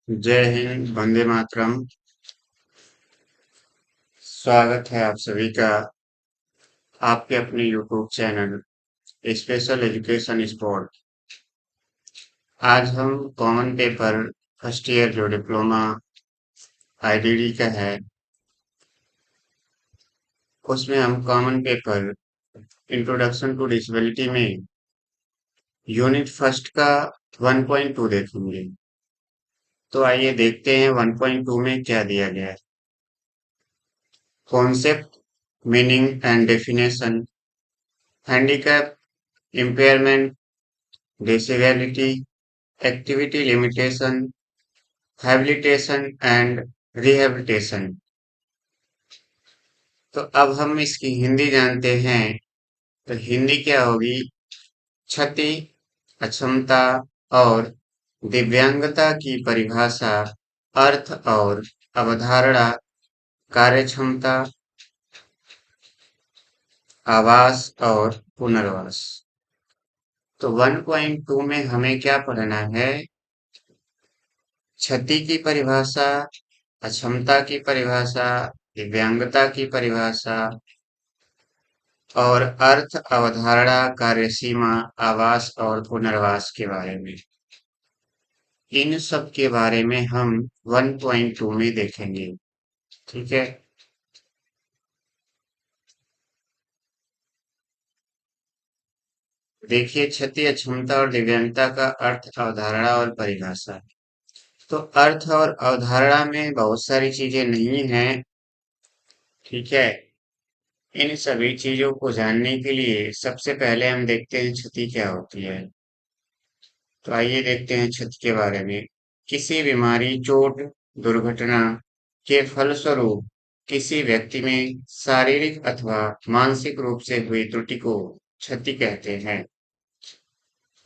जय हिंद, वंदे मातरम। स्वागत है आप सभी का आपके अपने YouTube channel special education spot. आज हम कॉमन पेपर फर्स्ट ईयर जो डिप्लोमा आईडीडी का है, उसमें हम common paper introduction to disability में यूनिट फर्स्ट का 1.2 देखेंगे। तो आइए देखते हैं 1.2 में क्या दिया गया है। Concept, meaning and definition, handicap, impairment, disability, activity limitation, habilitation and rehabilitation. तो अब हम इसकी हिंदी जानते हैं। तो हिंदी क्या होगी? क्षति, अक्षमता और दिव्यांगता की परिभाषा, अर्थ और अवधारणा, कार्यक्षमता, आवास और पुनर्वास। तो 1.2 में हमें क्या पढ़ना है? क्षति की परिभाषा, अक्षमता की परिभाषा, दिव्यांगता की परिभाषा और अर्थ, अवधारणा, कार्यसीमा, आवास और पुनर्वास के बारे में। इन सब के बारे में हम 1.2 में देखेंगे। ठीक है। देखिए, क्षति, अक्षमता और दिव्यांगता का अर्थ, अवधारणा और परिभाषा। तो अर्थ और अवधारणा में बहुत सारी चीजें नहीं हैं। ठीक है। इन सभी चीजों को जानने के लिए सबसे पहले हम देखते हैं क्षति क्या होती है। तो आइए देखते हैं क्षति के बारे में। किसी बीमारी, चोट, दुर्घटना के फलस्वरूप किसी व्यक्ति में शारीरिक अथवा मानसिक रूप से हुई त्रुटि को क्षति कहते हैं।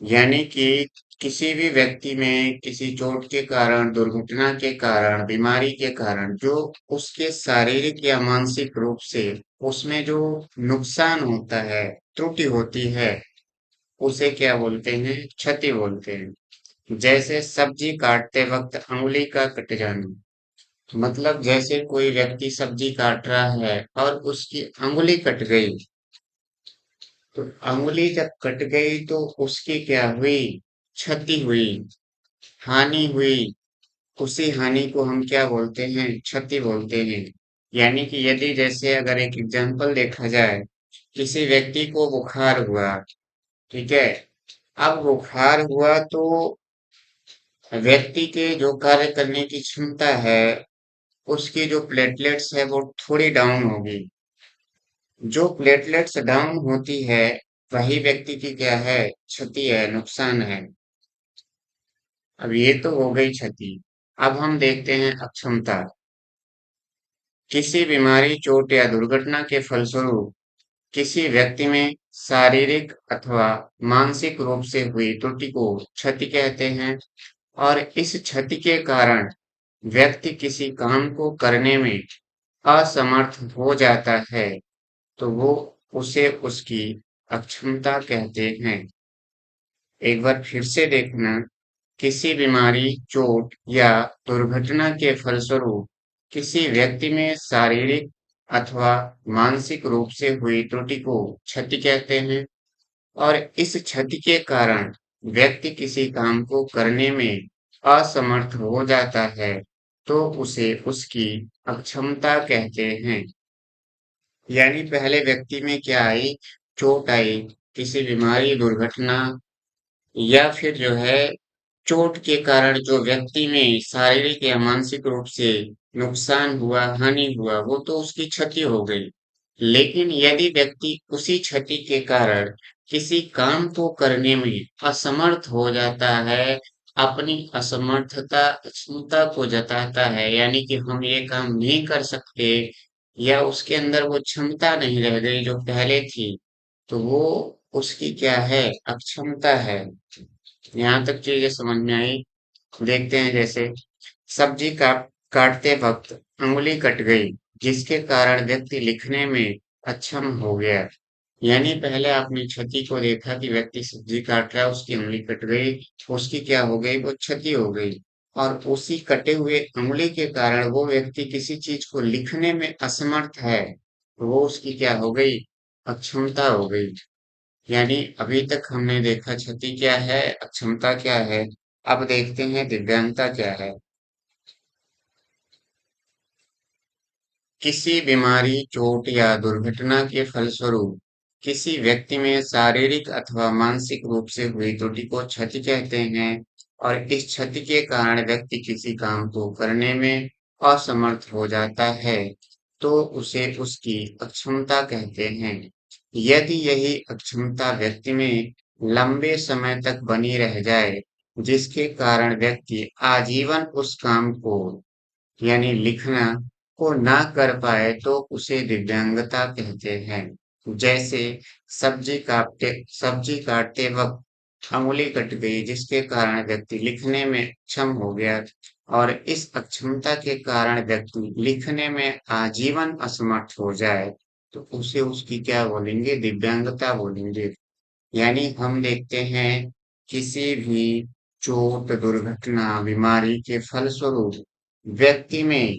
यानी कि किसी भी व्यक्ति में किसी चोट के कारण, दुर्घटना के कारण, बीमारी के कारण जो उसके शारीरिक या मानसिक रूप से उसमें जो नुकसान होता है, त्रुटि होती है, उसे क्या बोलते हैं? क्षति बोलते हैं। जैसे सब्जी काटते वक्त अंगुली का कट जाना। मतलब जैसे कोई व्यक्ति सब्जी काट रहा है और उसकी अंगुली कट गई। तो अंगुली जब कट गई तो उसकी क्या हुई? क्षति हुई, हानि हुई। उसी हानि को हम क्या बोलते हैं? क्षति बोलते हैं। यानी कि यदि जैसे अगर एक एग्जांपल देखा जाए, किसी व्यक्ति को बुखार हुआ। ठीक है। अब बुखार हुआ तो व्यक्ति के जो कार्य करने की क्षमता है, उसकी जो प्लेटलेट्स है वो थोड़ी डाउन होगी। जो प्लेटलेट्स डाउन होती है, वही व्यक्ति की क्या है? क्षति है, नुकसान है। अब ये तो हो गई क्षति। अब हम देखते हैं अक्षमता। किसी बीमारी, चोट या दुर्घटना के फलस्वरूप किसी व्यक्ति में शारीरिक अथवा मानसिक रूप से हुई त्रुटि को क्षति कहते हैं। और इस क्षति के कारण व्यक्ति किसी काम को करने में असमर्थ हो जाता है, तो वो उसे उसकी अक्षमता कहते हैं। एक बार फिर से देखना। किसी बीमारी, चोट या दुर्घटना के फलस्वरूप किसी व्यक्ति में शारीरिक अथवा मानसिक रूप से हुई त्रुटि को क्षति कहते हैं। और इस क्षति के कारण व्यक्ति किसी काम को करने में असमर्थ हो जाता है, तो उसे उसकी अक्षमता कहते हैं। यानी पहले व्यक्ति में क्या आई? चोट आई, किसी बीमारी, दुर्घटना या फिर जो है चोट के कारण जो व्यक्ति में शारीरिक या मानसिक रूप से नुकसान हुआ, हानि हुआ, वो तो उसकी क्षति हो गई। लेकिन यदि व्यक्ति उसी क्षति के कारण किसी काम को करने में असमर्थ हो जाता है, अपनी असमर्थता, क्षमता को जताता है, यानी कि हम ये काम नहीं कर सकते, या उसके अंदर वो क्षमता नहीं रह गई जो पहले थी, तो वो उसकी क्या है? अक्षमता है। यहाँ तक चीजें समझ में आई। देखते हैं जैसे सब्जी काटते वक्त अंगुली कट गई, जिसके कारण व्यक्ति लिखने में अक्षम हो गया। यानी पहले आपने क्षति को देखा कि व्यक्ति सब्जी काट रहा है, उसकी उंगली कट गई, उसकी क्या हो गई? वो क्षति हो गई। और उसी कटे हुए अंगुली के कारण वो व्यक्ति किसी चीज को लिखने में असमर्थ है, तो वो उसकी क्या हो गई? अक्षमता हो गई। यानी अभी तक हमने देखा क्षति क्या है, अक्षमता क्या है। अब देखते हैं दिव्यांगता क्या है। किसी बीमारी, चोट या दुर्घटना के फलस्वरूप किसी व्यक्ति में शारीरिक अथवा मानसिक रूप से हुई त्रुटि को क्षति कहते हैं। और इस क्षति के कारण व्यक्ति किसी काम को करने में असमर्थ हो जाता है, तो उसे उसकी अक्षमता कहते हैं। यदि यही अक्षमता व्यक्ति में लंबे समय तक बनी रह जाए, जिसके कारण व्यक्ति आजीवन उस काम को यानी लिखना को ना कर पाए, तो उसे दिव्यांगता कहते हैं। जैसे सब्जी काटते वक्त अंगुली कट गई, जिसके कारण व्यक्ति लिखने में अक्षम हो गया। और इस अक्षमता के कारण व्यक्ति लिखने में आजीवन असमर्थ हो जाए, तो उसे उसकी क्या बोलेंगे? दिव्यांगता बोलेंगे। यानी हम देखते हैं किसी भी चोट, दुर्घटना, बीमारी के फलस्वरूप व्यक्ति में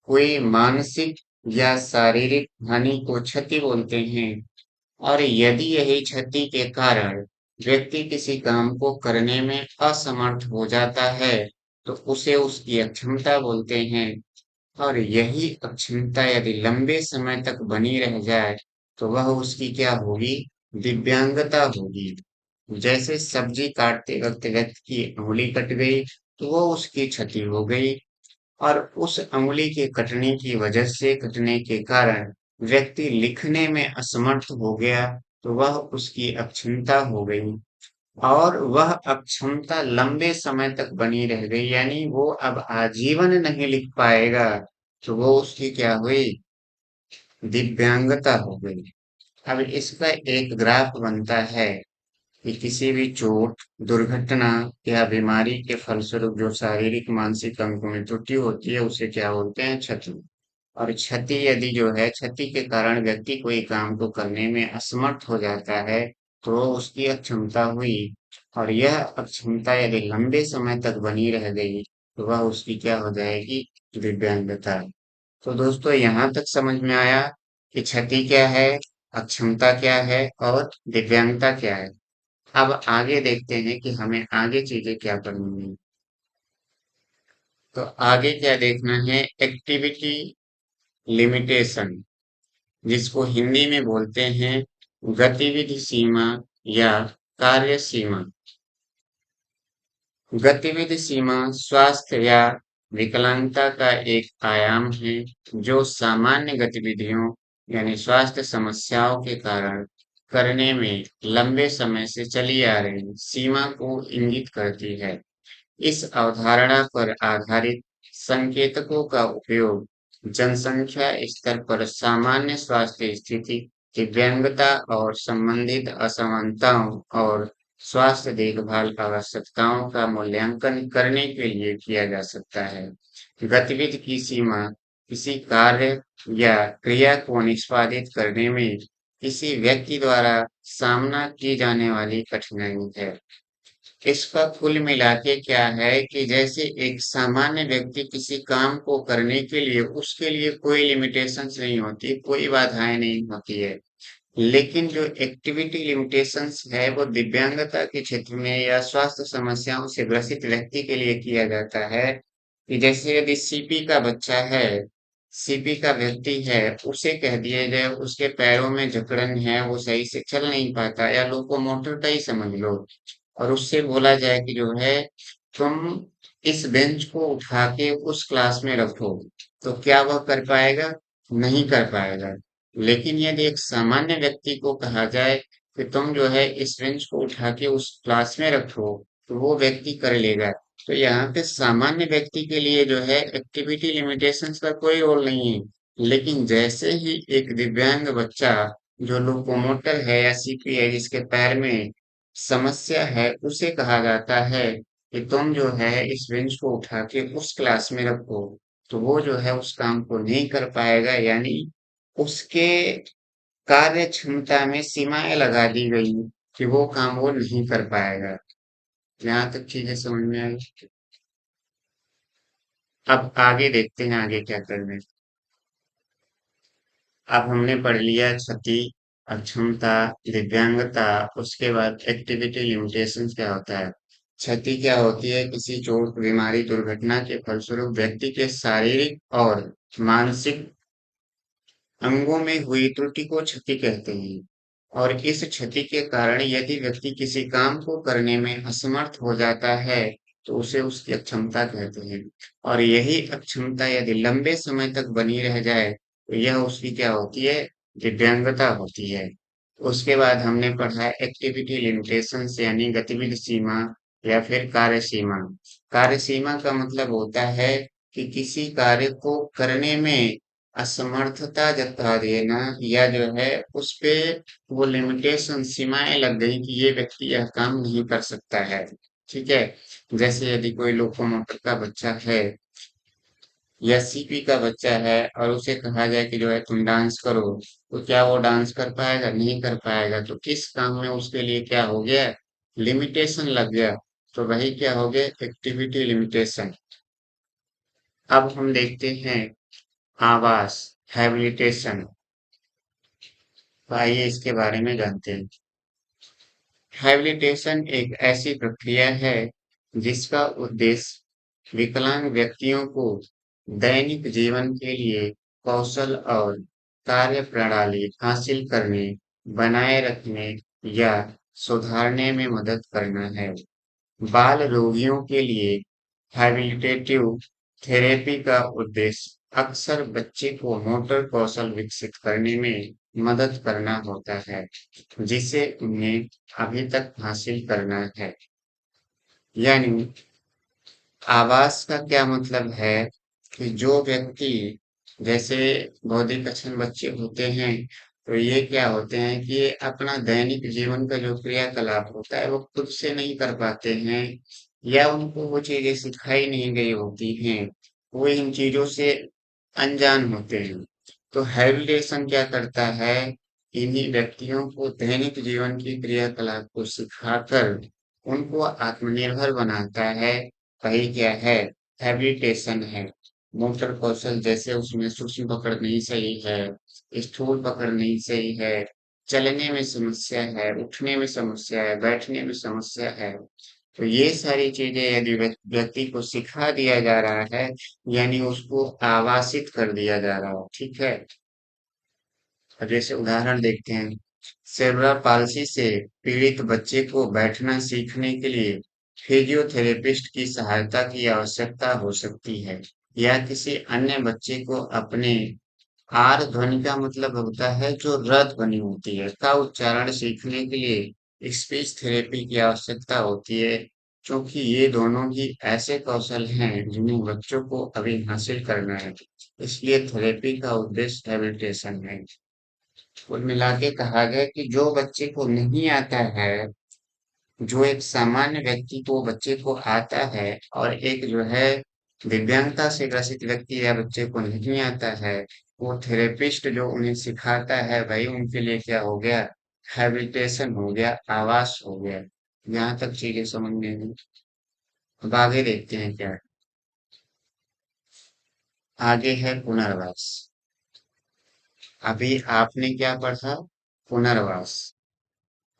कोई मानसिक या शारीरिक हानि को क्षति बोलते हैं। और यदि यही क्षति के कारण व्यक्ति किसी काम को करने में असमर्थ हो जाता है, तो उसे उसकी अक्षमता बोलते हैं। और यही अक्षमता यदि लंबे समय तक बनी रह जाए, तो वह उसकी क्या होगी? दिव्यांगता होगी। जैसे सब्जी काटते वक्त व्यक्ति की अंगुली कट गई, तो वो उसकी क्षति हो गई। और उस अंगुली के कटने के कारण व्यक्ति लिखने में असमर्थ हो गया, तो वह उसकी अक्षमता हो गई। और वह अक्षमता लंबे समय तक बनी रह गई, यानी वो अब आजीवन नहीं लिख पाएगा, तो वो उसकी क्या हुई? दिव्यांगता हो गई। अब इसका एक ग्राफ बनता है कि किसी भी चोट, दुर्घटना या बीमारी के फलस्वरूप जो शारीरिक मानसिक अंगों में त्रुटि होती है, उसे क्या बोलते हैं? क्षति। और क्षति यदि जो है, क्षति के कारण व्यक्ति कोई काम को करने में असमर्थ हो जाता है, तो वो उसकी अक्षमता हुई। और यह अक्षमता यदि लंबे समय तक बनी रह गई, तो वह उसकी क्या हो जाएगी? दिव्यांगता। तो दोस्तों, यहाँ तक समझ में आया कि क्षति क्या है, अक्षमता क्या है और दिव्यांगता क्या है। अब आगे देखते हैं कि हमें आगे चीजें क्या करनी है। तो आगे क्या देखना है? एक्टिविटी लिमिटेशन, जिसको हिंदी में बोलते हैं गतिविधि सीमा या कार्य सीमा। गतिविधि सीमा स्वास्थ्य या विकलांगता का एक आयाम है, जो सामान्य गतिविधियों यानी स्वास्थ्य समस्याओं के कारण करने में लंबे समय से चली आ रही सीमा को इंगित करती है। इस अवधारणा पर आधारित संकेतकों का उपयोग जनसंख्या स्तर पर सामान्य स्वास्थ्य स्थिति, दिव्यांगता और संबंधित असमानताओं और स्वास्थ्य देखभाल आवश्यकताओं का मूल्यांकन करने के लिए किया जा सकता है। गतिविधि की सीमा किसी कार्य या क्रिया को निष्पादित करने में किसी व्यक्ति द्वारा सामना की जाने वाली कठिनाई है। इसका कुल मिला के क्या है कि जैसे एक सामान्य व्यक्ति किसी काम को करने के लिए उसके लिए कोई लिमिटेशंस नहीं होती, कोई बाधाएं नहीं होती है। लेकिन जो एक्टिविटी लिमिटेशंस है, वो दिव्यांगता के क्षेत्र में या स्वास्थ्य समस्याओं से ग्रसित व्यक्ति के लिए किया जाता है। कि जैसे यदि सीपी का बच्चा है, सीपी का व्यक्ति है, उसे कह दिया जाए उसके पैरों में जकड़न है, वो सही से चल नहीं पाता, या लोकोमोटर का ही समझ लो, और उससे बोला जाए कि जो है तुम इस बेंच को उठा के उस क्लास में रखो, तो क्या वह कर पाएगा? नहीं कर पाएगा। लेकिन यदि एक सामान्य व्यक्ति को कहा जाए कि तुम जो है इस बेंच को उठा के उस क्लास में रखो, तो वो व्यक्ति कर लेगा। तो यहाँ पे सामान्य व्यक्ति के लिए जो है एक्टिविटी लिमिटेशंस का कोई रोल नहीं है। लेकिन जैसे ही एक दिव्यांग बच्चा जो लोकोमोटर है या सीपी है, जिसके पैर में समस्या है, उसे कहा जाता है कि तुम जो है इस बेंच को उठा के उस क्लास में रखो, तो वो जो है उस काम को नहीं कर पाएगा। यानी उसके कार्य क्षमता में सीमाएं लगा दी गई कि वो काम वो नहीं कर पाएगा। यहाँ तक चीजें समझ में आई। अब आगे देखते हैं आगे क्या करना है। अब हमने पढ़ लिया क्षति, अक्षमता, दिव्यांगता, उसके बाद एक्टिविटी लिमिटेशन क्या होता है। क्षति क्या होती है? किसी चोट, बीमारी, दुर्घटना के फलस्वरूप व्यक्ति के शारीरिक और मानसिक अंगों में हुई त्रुटि को क्षति कहते हैं। और इस क्षति के कारण यदि व्यक्ति किसी काम को करने में असमर्थ हो जाता है, तो उसे उसकी अक्षमता कहते हैं। और यही अक्षमता यदि लंबे समय तक बनी रह जाए, तो यह उसकी क्या होती है? दिव्यांगता होती है। उसके बाद हमने पढ़ा है एक्टिविटी लिमिटेशंस यानी गतिविधि सीमा या फिर कार्य सीमा। कार्य सीमा का मतलब होता है कि किसी कार्य को करने में असमर्थता जता देना, या जो है उस पे वो लिमिटेशन सीमाएं लग गई कि ये व्यक्ति यह काम नहीं कर सकता है। ठीक है। जैसे यदि कोई लोकोमोटर का बच्चा है या सीपी का बच्चा है और उसे कहा जाए कि जो है तुम डांस करो, तो क्या वो डांस कर पाएगा? नहीं कर पाएगा। तो किस काम में उसके लिए क्या हो गया? लिमिटेशन लग गया। तो वही क्या हो गया? Activity limitation. अब हम देखते हैं आवास, हैबिलिटेशन। तो आइए इसके बारे में जानते हैं। हैबिलिटेशन एक ऐसी प्रक्रिया है जिसका उद्देश्य विकलांग व्यक्तियों को दैनिक जीवन के लिए कौशल और कार्य प्रणाली हासिल करने, बनाए रखने या सुधारने में मदद करना है। बाल रोगियों के लिए हैबिलिटेटिव थेरेपी का उद्देश्य अक्सर बच्चे को मोटर कौशल विकसित करने में मदद करना होता है, जिसे उन्हें अभी तक हासिल करना है। यानी आवास का क्या मतलब है कि जो व्यक्ति, जैसे बौद्धिक अक्षम बच्चे होते हैं, तो ये क्या होते हैं कि ये अपना दैनिक जीवन का जो क्रियाकलाप होता है वो खुद से नहीं कर पाते हैं, या उनको वो चीजें सिखाई नहीं गई होती हैं, वो इन चीजों से अनजान होते हैं। तो हैबिलिटेशन क्या करता है? इन्हीं व्यक्तियों को दैनिक जीवन की क्रियाकलाप को सिखाकर उनको आत्मनिर्भर बनाता है। वही क्या है? हैबिलिटेशन है। मोटर कौशल जैसे उसमें सूक्ष्म पकड़ नहीं सही है, स्थूल पकड़ नहीं सही है, चलने में समस्या है, उठने में समस्या है, बैठने में समस्या है, तो ये सारी चीजें यदि व्यक्ति को सिखा दिया जा रहा है, यानी उसको आवासित कर दिया जा रहा है। ठीक है। अब जैसे उदाहरण देखते हैं, सेरेब्रल पाल्सी से पीड़ित बच्चे को बैठना सीखने के लिए फिजियोथेरेपिस्ट की सहायता की आवश्यकता हो सकती है, या किसी अन्य बच्चे को अपने आर ध्वनि का मतलब होता है जो र ध्वनि होती है का उच्चारण सीखने के लिए स्पीच थेरेपी की आवश्यकता होती है, क्योंकि ये दोनों ही ऐसे कौशल हैं जिन्हें बच्चों को अभी हासिल करना है। इसलिए थेरेपी का उद्देश्य हैबिलिटेशन है। कुल मिला के कहा गया कि जो बच्चे को नहीं आता है, जो एक सामान्य व्यक्ति को बच्चे को आता है, और एक जो है दिव्यांगता से ग्रसित व्यक्ति या बच्चे को नहीं आता है, वो थेरेपिस्ट जो उन्हें सिखाता है भाई उनके लिए क्या हो गया? हैबिलिटेशन हो गया, आवास हो गया। यहाँ तक चीजें समझ में आई। अब आगे देखते हैं क्या है। आगे है पुनर्वास। अभी आपने क्या पढ़ा? पुनर्वास।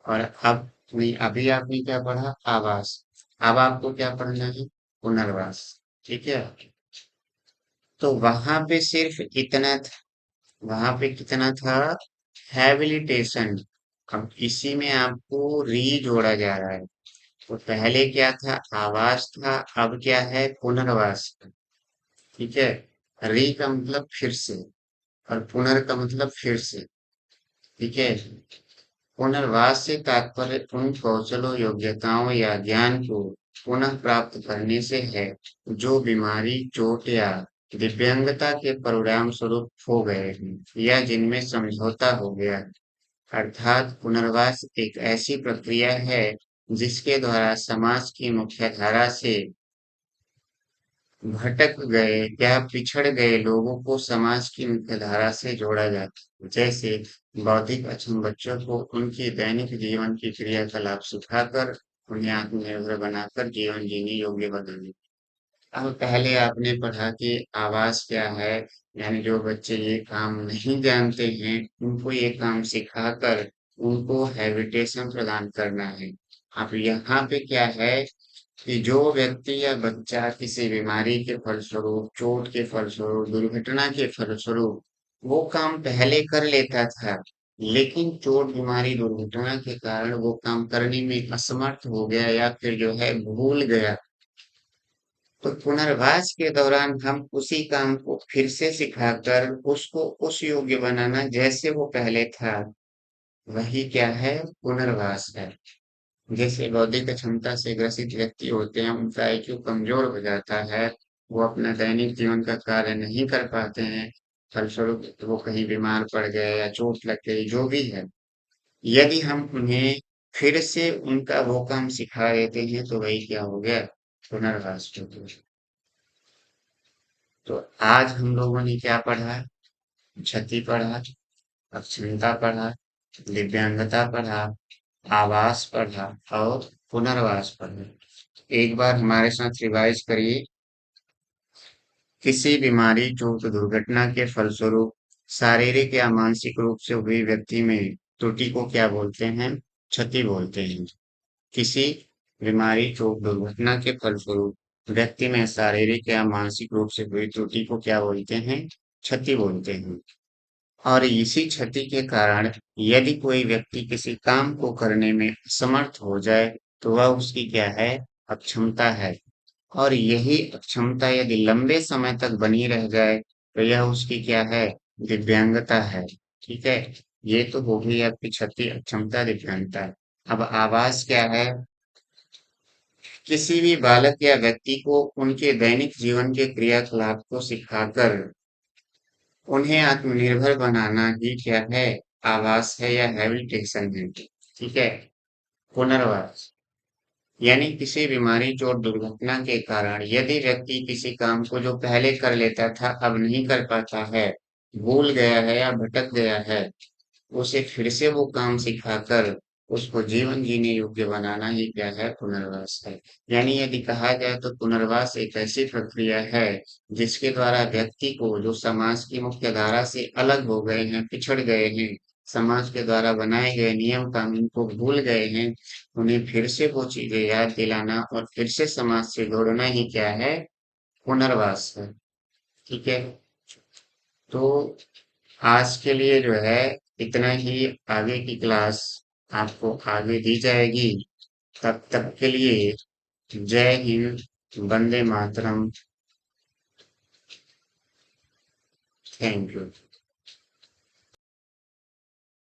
और अब नहीं, अभी आपने क्या पढ़ा? आवास। अब आपको क्या पढ़ना है? पुनर्वास। ठीक है। तो वहां पे सिर्फ इतना था। वहां पे कितना था? हैबिलिटेशन। अब इसी में आपको री जोड़ा जा रहा है। तो पहले क्या था? आवास था। अब क्या है? पुनर्वास। ठीक है। री का मतलब फिर से, और पुनर् का मतलब फिर से। ठीक है। पुनर्वास से तात्पर्य उन कौशलों, योग्यताओं या ज्ञान को पुनः प्राप्त करने से है जो बीमारी, चोट या दिव्यांगता के परिणाम स्वरूप खो गए हैं, या जिनमें समझौता हो गया है। अर्थात पुनर्वास एक ऐसी प्रक्रिया है जिसके द्वारा समाज की मुख्यधारा से भटक गए या पिछड़ गए लोगों को समाज की मुख्यधारा से जोड़ा जाता है। जैसे बौद्धिक अक्षम बच्चों को उनके दैनिक जीवन की क्रियाकलाप सिखाकर उन्हें आत्मनिर्भर बनाकर जीवन जीने योग्य बनाने। अब पहले आपने पढ़ा कि आवास क्या है, यानी जो बच्चे ये काम नहीं जानते हैं उनको ये काम सिखाकर उनको हैबिटेशन प्रदान करना है। अब यहाँ पे क्या है कि जो व्यक्ति या बच्चा किसी बीमारी के फलस्वरूप, चोट के फलस्वरूप, दुर्घटना के फलस्वरूप वो काम पहले कर लेता था, लेकिन चोट, बीमारी, दुर्घटना के कारण वो काम करने में असमर्थ हो गया या फिर जो है भूल गया, तो पुनर्वास के दौरान हम उसी काम को फिर से सिखाकर उसको उस योग्य बनाना जैसे वो पहले था, वही क्या है, पुनर्वास है। जैसे बौद्धिक क्षमता से ग्रसित व्यक्ति होते हैं, उनका आईक्यू कमजोर हो जाता है, वो अपना दैनिक जीवन का कार्य नहीं कर पाते हैं, फलस्वरूप वो कहीं बीमार पड़ गए या चोट लग गई, जो भी है, यदि हम उन्हें फिर से उनका वो काम सिखा देते हैं तो वही क्या हो गया, पुनर्वास हो गया। तो आज हम लोगों ने क्या पढ़ा, क्षति पढ़ा, अक्षमता पढ़ा, दिव्यांगता पढ़ा, आवास पढ़ा और पुनर्वास पढ़ा। एक बार हमारे साथ रिवाइज करिए। किसी बीमारी, चोट, दुर्घटना के फलस्वरूप शारीरिक या मानसिक रूप से हुई व्यक्ति में त्रुटि को क्या बोलते हैं, क्षति बोलते हैं। किसी बीमारी, चोट, दुर्घटना के फलस्वरूप व्यक्ति में शारीरिक या मानसिक रूप से हुई त्रुटि को क्या बोलते हैं, क्षति बोलते हैं। और इसी क्षति के कारण यदि कोई व्यक्ति किसी काम को करने में असमर्थ हो जाए तो वह उसकी क्या है, अक्षमता है। और यही अक्षमता यदि लंबे समय तक बनी रह जाए तो यह उसकी क्या है, दिव्यांगता है। ठीक है, ये तो हो गई आपकी क्षति, अक्षमता, दिव्यांगता। अब आवास क्या है, किसी भी बालक या व्यक्ति को उनके दैनिक जीवन के क्रियाकलाप को सिखाकर उन्हें आत्मनिर्भर बनाना ही क्या है, आवास है या हैबिटेशन है। ठीक है, पुनर्वास यानी किसी बीमारी, चोट, दुर्घटना के कारण यदि व्यक्ति किसी काम को जो पहले कर लेता था अब नहीं कर पाता है, भूल गया है या भटक गया है, उसे फिर से वो काम सिखाकर उसको जीवन जीने योग्य बनाना ही क्या है, पुनर्वास है। यानी यदि कहा जाए तो पुनर्वास एक ऐसी प्रक्रिया है जिसके द्वारा व्यक्ति को जो समाज की मुख्य धारा से अलग हो गए हैं, पिछड़ गए हैं, समाज के द्वारा बनाए गए नियम कानून को भूल गए हैं, उन्हें फिर से वो चीजें याद दिलाना और फिर से समाज से जोड़ना ही क्या है, पुनर्वास है। ठीक है, तो आज के लिए जो है इतना ही। आगे की क्लास आपको आगे दी जाएगी। तब तक के लिए जय हिंद, वंदे मातरम। Thank you.